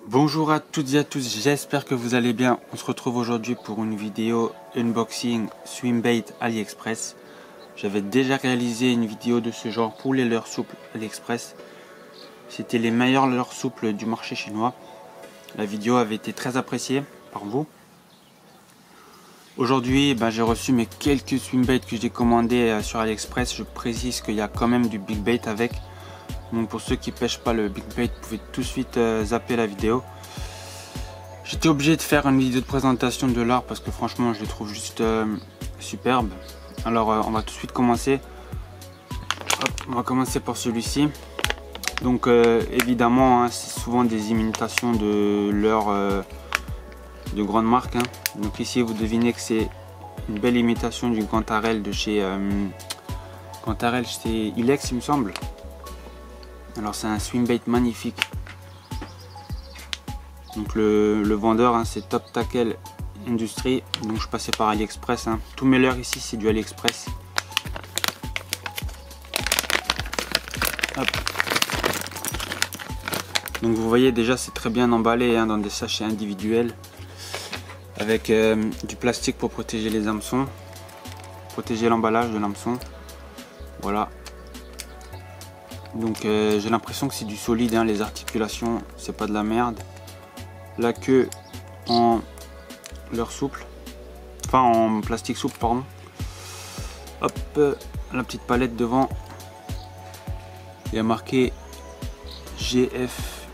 Bonjour à toutes et à tous, j'espère que vous allez bien. On se retrouve aujourd'hui pour une vidéo unboxing Swimbait AliExpress. J'avais déjà réalisé une vidéo de ce genre pour les leurres souples AliExpress. C'était les meilleurs leurres souples du marché chinois. La vidéo avait été très appréciée par vous. Aujourd'hui, j'ai reçu mes quelques Swimbait que j'ai commandés sur AliExpress. Je précise qu'il y a quand même du Big Bait avec. Donc pour ceux qui pêchent pas le Big Bait, vous pouvez tout de suite zapper la vidéo. J'étais obligé de faire une vidéo de présentation de leurre parce que franchement je les trouve juste superbes. Alors on va tout de suite commencer. Hop, on va commencer par celui-ci. Donc évidemment hein, c'est souvent des imitations de leurres de grandes marques. Hein. Donc ici vous devinez que c'est une belle imitation du Gantarel de chez Gantarel, c'est Ilex il me semble. Alors c'est un Swimbait magnifique. Donc le vendeur hein, c'est Top Tackle Industry. Donc je passais par AliExpress. Hein. Tous mes leurres ici c'est du AliExpress. Hop. Donc vous voyez déjà c'est très bien emballé hein, dans des sachets individuels. Avec du plastique pour protéger les hameçons. Protéger l'emballage de l'hameçon. Voilà. Donc j'ai l'impression que c'est du solide, hein, les articulations, c'est pas de la merde. La queue en leurre souple, enfin en plastique souple pardon. Hop, la petite palette devant. Il y a marqué GF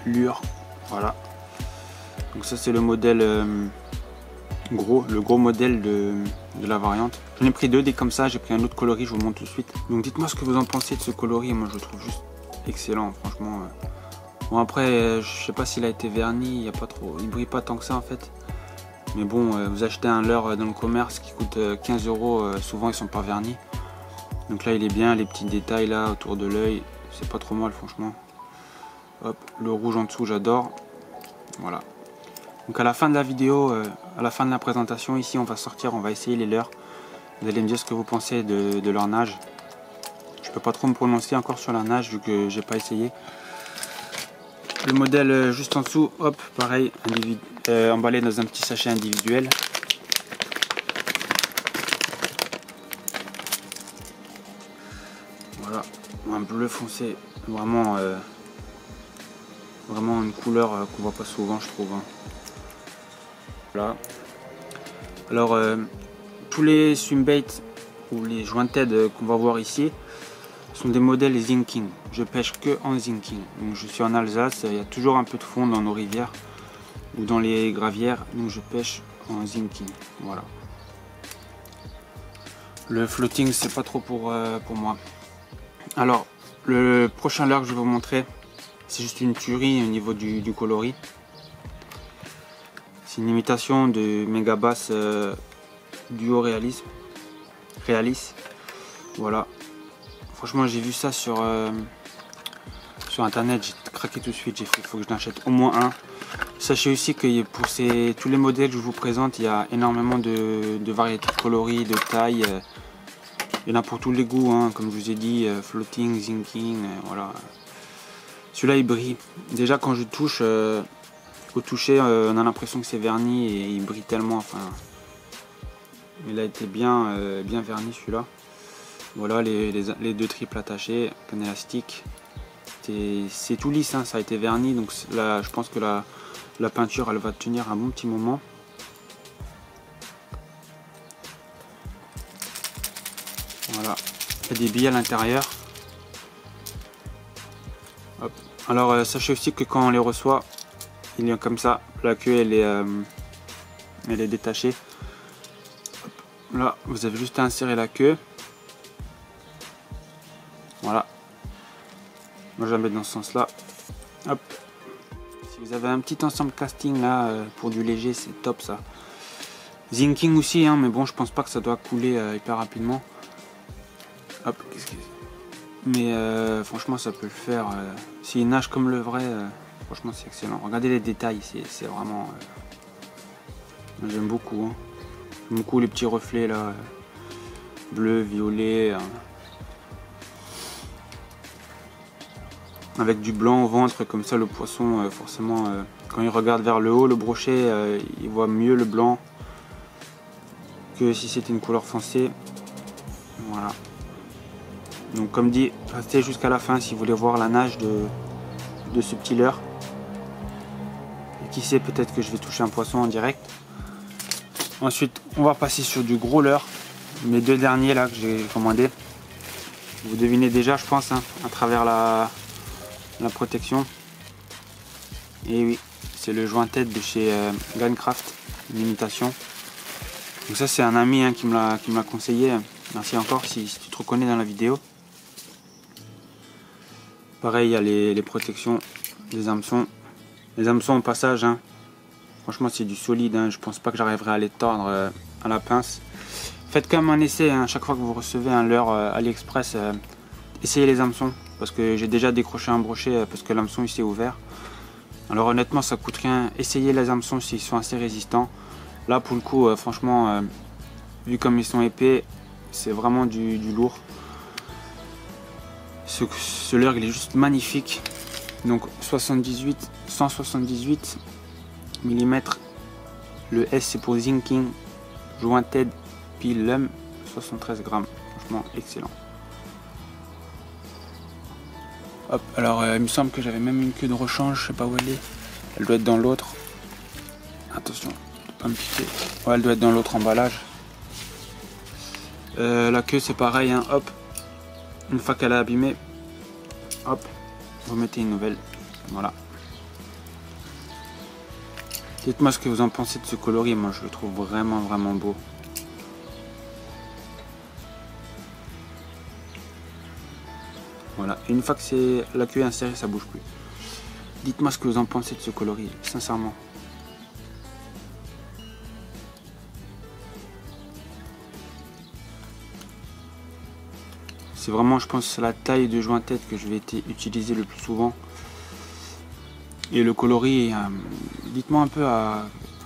Lure, voilà. Donc ça c'est le modèle le gros modèle de la variante. J'en ai pris deux des comme ça, j'ai pris un autre coloris, je vous montre tout de suite. Donc dites-moi ce que vous en pensez de ce coloris, moi je le trouve juste excellent franchement. Bon après je sais pas s'il a été verni, il y a pas trop, il brille pas tant que ça en fait. Mais bon vous achetez un leurre dans le commerce qui coûte 15 €, souvent ils sont pas vernis. Donc là il est bien, les petits détails là autour de l'œil, c'est pas trop mal franchement. Hop, le rouge en dessous j'adore. Voilà. Donc à la fin de la vidéo, à la fin de la présentation, ici on va sortir, on va essayer les leurres. Vous allez me dire ce que vous pensez de leur nage. Je peux pas trop me prononcer encore sur la nage vu que j'ai pas essayé. Le modèle juste en dessous, hop, pareil, emballé dans un petit sachet individuel. Voilà, un bleu foncé, vraiment, vraiment une couleur qu'on voit pas souvent je trouve. Hein. Voilà. Alors tous les Swimbait ou les jointed qu'on va voir ici sont des modèles zinking. Je pêche que en zinking. Donc je suis en Alsace, il y a toujours un peu de fond dans nos rivières ou dans les gravières, donc je pêche en zinking. Voilà. Le floating c'est pas trop pour moi. Alors le prochain leurre que je vais vous montrer, c'est juste une tuerie au niveau du coloris. C'est une imitation de Megabass Duo Realis. Voilà. Franchement, j'ai vu ça sur internet, j'ai craqué tout de suite. J'ai fait, il faut que je n'achète au moins un. Sachez aussi que pour tous les modèles que je vous présente, il y a énormément de variétés de coloris, de tailles. Il y en a pour tous les goûts, hein, comme je vous ai dit, floating, zinking, voilà. Celui-là, il brille. Déjà, quand je touche, au toucher, on a l'impression que c'est verni et il brille tellement. Enfin, il a été bien verni celui-là. Voilà les deux triples attachés, un élastique. C'est tout lisse, hein, ça a été verni, donc là, je pense que la peinture elle va tenir un bon petit moment. Voilà, il y a des billes à l'intérieur. Alors sachez aussi que quand on les reçoit, il y a comme ça, la queue elle est détachée. Hop. Là, vous avez juste à insérer la queue. Voilà. Moi je la mets dans ce sens là. Hop. Si vous avez un petit ensemble casting là pour du léger, c'est top ça. Zinking aussi, hein, mais bon je pense pas que ça doit couler hyper rapidement. Hop. Mais franchement ça peut le faire. S'il nage comme le vrai, franchement c'est excellent. Regardez les détails, c'est vraiment... j'aime beaucoup. Hein. J'aime beaucoup les petits reflets là. Bleu, violet. Avec du blanc au ventre, comme ça le poisson forcément Quand il regarde vers le haut, le brochet, il voit mieux le blanc que si c'était une couleur foncée. Voilà. Donc comme dit, restez jusqu'à la fin si vous voulez voir la nage de ce petit leurre. Et qui sait, peut-être que je vais toucher un poisson en direct. Ensuite, on va passer sur du gros leurre. Mes deux derniers là que j'ai commandé. Vous devinez déjà, je pense, hein, à travers la protection. Et oui, c'est le joint tête de chez Gunkraft, une imitation. Donc ça c'est un ami hein, qui me l'a conseillé. Merci encore si tu te reconnais dans la vidéo. Pareil, il y a les protections des hameçons. Les hameçons au passage, hein, franchement c'est du solide. Hein, je pense pas que j'arriverai à les tordre à la pince. Faites quand même un essai, hein, chaque fois que vous recevez un leurre AliExpress, essayez les hameçons. Parce que j'ai déjà décroché un brochet parce que l'hameçon il s'est ouvert. Alors honnêtement ça coûte rien, essayez les hameçons s'ils sont assez résistants. Là pour le coup franchement vu comme ils sont épais, c'est vraiment du lourd. Ce leurre il est juste magnifique. Donc 178 mm. Le S c'est pour zinking. Jointed Pilum 73 grammes. Franchement excellent. Hop, alors il me semble que j'avais même une queue de rechange, je sais pas où elle est. Elle doit être dans l'autre. Attention, ne pas me piquer. Ouais, elle doit être dans l'autre emballage. La queue c'est pareil, hein, hop. Une fois qu'elle est abîmée, hop, vous mettez une nouvelle. Voilà. Dites-moi ce que vous en pensez de ce coloris, moi je le trouve vraiment beau. Voilà, et une fois que c'est la queue est insérée, ça bouge plus. Dites-moi ce que vous en pensez de ce coloris, sincèrement. C'est vraiment, je pense, la taille de joint tête que je vais utiliser le plus souvent. Et le coloris, dites-moi un peu à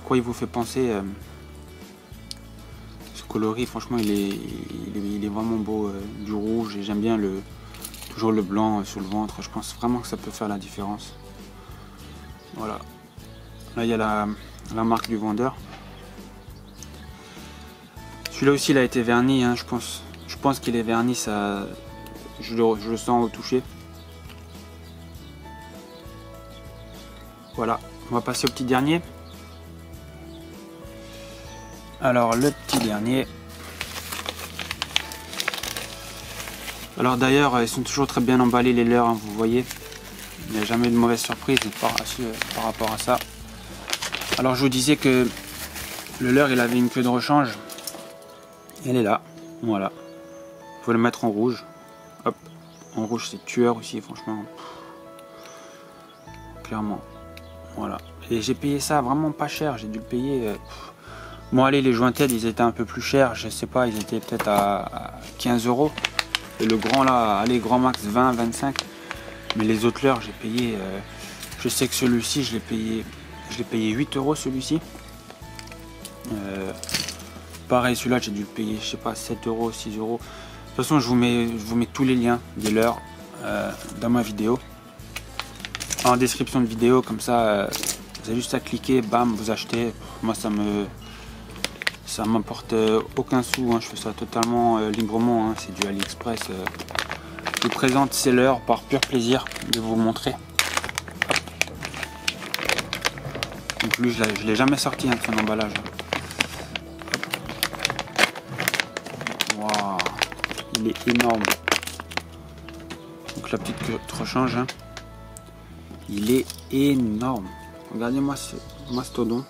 quoi il vous fait penser. Ce coloris, franchement, il est vraiment beau. Du rouge, et j'aime bien toujours le blanc sur le ventre. Je pense vraiment que ça peut faire la différence. Voilà. Là, il y a la marque du vendeur. Celui-là aussi, il a été verni, hein, je pense qu'il est verni, ça, je le sens au toucher. Voilà, on va passer au petit dernier. Alors le petit dernier. Alors d'ailleurs, ils sont toujours très bien emballés les leurres, hein, vous voyez. Il n'y a jamais eu de mauvaise surprise par rapport à ça. Alors je vous disais que le leurre il avait une queue de rechange. Elle est là, voilà. Vous pouvez le mettre en rouge. Hop, en rouge c'est tueur aussi, franchement. Clairement. Voilà. Et j'ai payé ça vraiment pas cher, j'ai dû le payer. Bon allez, les jointed ils étaient un peu plus chers, je sais pas, ils étaient peut-être à 15 €. Et le grand là, allez, grand max 20, 25. Mais les autres leurres j'ai payé. Je sais que celui-ci je l'ai payé 8 € celui-ci. Pareil, celui-là j'ai dû le payer, je sais pas, 7 €, 6 €. De toute façon, je vous mets tous les liens des leurres dans ma vidéo. En description de vidéo, comme ça, vous avez juste à cliquer, bam, vous achetez. Moi, ça m'importe aucun sou, hein. Je fais ça totalement librement, hein. C'est du AliExpress. Je vous présente ces leurres par pur plaisir de vous montrer. Donc lui, je l'ai jamais sorti, hein, de son emballage. Waouh, il est énorme. Donc la petite queue de rechange, hein. Il est énorme. Regardez-moi ce mastodon.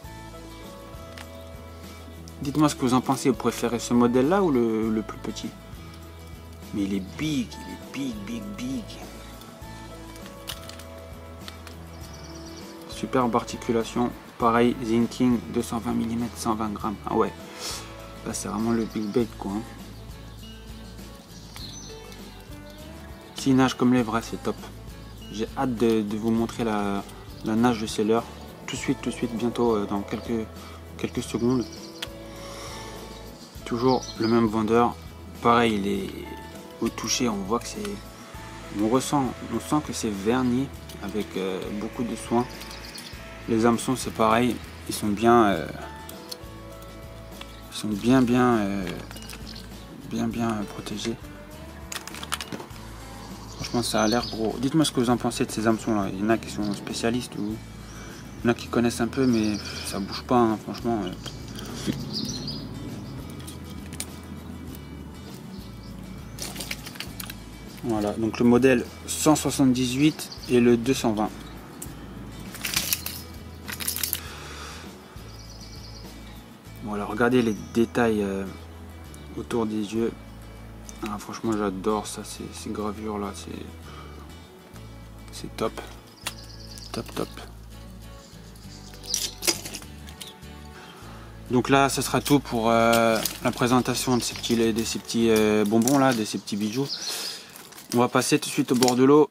Dites-moi ce que vous en pensez. Vous préférez ce modèle là ou le plus petit? Mais il est big, big. Superbe articulation. Pareil, zinking 220 mm, 120 grammes. Ah ouais, là c'est vraiment le big bait quoi. Hein. S'il nage comme les vrais, c'est top. J'ai hâte de vous montrer la nage de ces leurres. Tout de suite, bientôt, dans quelques secondes. Toujours le même vendeur. Pareil, il est au toucher, on voit que c'est... On sent que c'est verni avec beaucoup de soin. Les hameçons c'est pareil, ils sont bien protégés. Franchement ça a l'air gros. Dites-moi ce que vous en pensez de ces hameçons là. Il y en a qui sont spécialistes ou il y en a qui connaissent un peu, mais ça bouge pas hein, franchement. Voilà, donc le modèle 178 et le 220. Voilà, regardez les détails autour des yeux. Ah, franchement, j'adore ça, ces gravures là, c'est top. Top, top. Donc là, ça sera tout pour la présentation de ces petits bonbons là, de ces petits bijoux. On va passer tout de suite au bord de l'eau